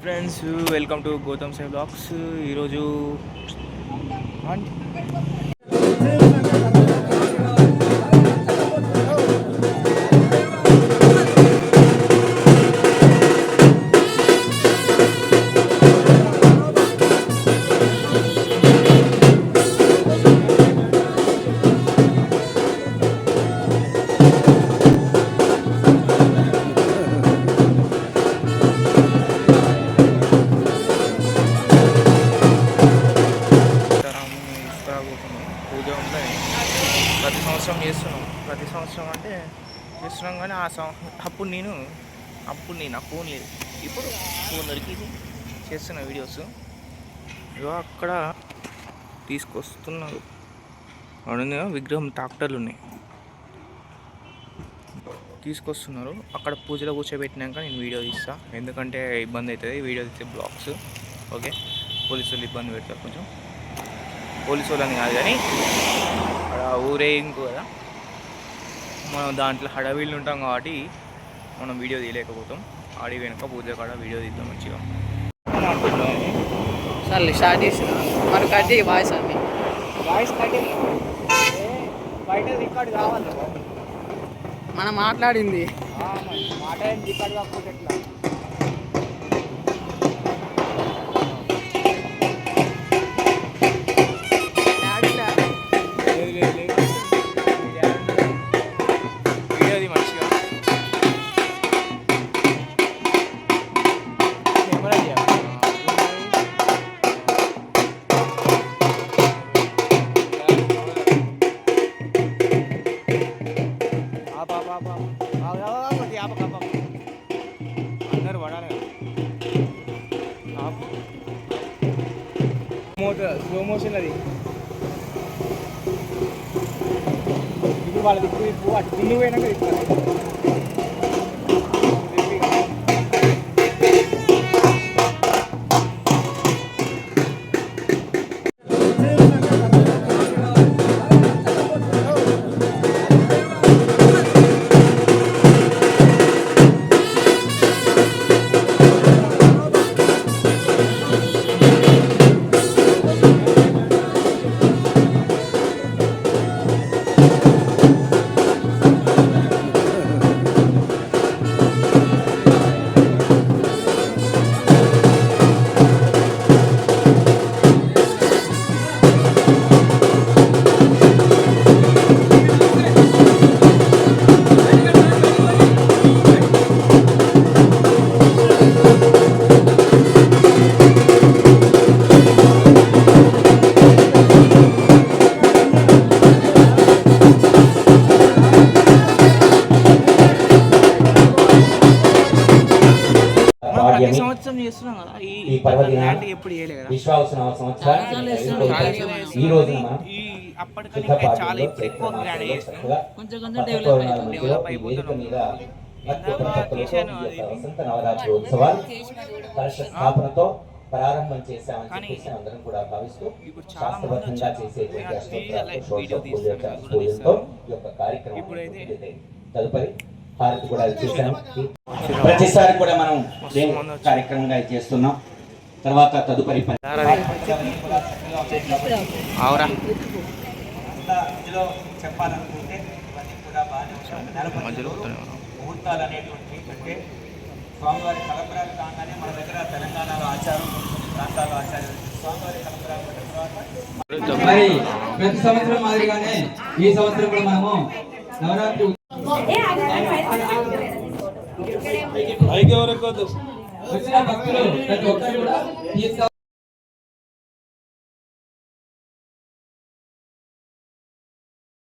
Friends, welcome to Gautam Sai blogs. ఈరోజు పూజ ఉంటుంది. ప్రతి సంవత్సరం చేస్తున్నాం. ప్రతి సంవత్సరం అంటే చేస్తున్నాం, కానీ అప్పుడు నేను నాకు ఫోన్ లేదు. ఇప్పుడు ఫోన్ దొరికింది, చేస్తున్న వీడియోస్. ఇగో అక్కడ తీసుకొస్తున్నారు. అక్కడ విగ్రహం ట్రాక్టర్లు ఉన్నాయి, తీసుకొస్తున్నారు. అక్కడ పూజలో కూర్చోబెట్టినాక నేను వీడియో తీస్తాను, ఎందుకంటే ఇబ్బంది అవుతుంది వీడియో తీస్తే బ్లాగ్స్. ఓకే, పోలీసు వాళ్ళు ఇబ్బంది పెడతారు కొంచెం. పోలీసు వాళ్ళని కాదు, కానీ అక్కడ ఊరేగింపు కదా, మనం దాంట్లో హడావిళ్ళు ఉంటాం కాబట్టి మనం వీడియో తీయలేకపోతాం. ఆడి వెనక పూజ కాడ వీడియో తీద్దాం మంచిగా. సర్లే స్టార్ట్ చేసిన మరి కట్ చేయి వాయిస్ అన్ని వాయిస్ కట్ బయట రికార్డ్ కావాలి. మనం మాట్లాడింది రికార్డ్ కాకపోతే ఎట్లా? అందరు పడాలి కదా, స్లో మోషన్ అది. ఇప్పుడు వాళ్ళ దిక్కు అటు దిల్లు పోయినాక తిప్పుతారు. విశ్వావసనామ సంవత్సరం ఈ రోజున అప్పటికంటే చాలా ఇప్పుడు ఎక్కువ గ్రాండ్ వసంత నవరాత్రి ఉత్సవాలు కలశ స్థాపనతో ప్రారంభం చేశామని చెప్పేసి అందరం కూడా భావిస్తూ శాస్త్రబద్ధంగా చేసేటువంటి పూజలతో ఈ యొక్క కార్యక్రమం తదుపరి హారతి కూడా చేశాం. ప్రతిసారి కూడా మనం కార్యక్రమంగా చేస్తున్నాం. తర్వాత తదుపరి చెప్పాలనుకుంటే ముహూర్తాలు అనేటువంటి అంటే స్వామివారి కలపరాలు కాగానే మన దగ్గర తెలంగాణలో ఆచారం, ప్రాంతాల్లో ఆచారం స్వామివారి కలపరాలు మరి ప్రతి సంవత్సరం మాదిరిగానే ఈ సంవత్సరం కూడా మనము నవరాత్రి వచ్చిన భక్తులు ప్రతి ఒక్కరు కూడా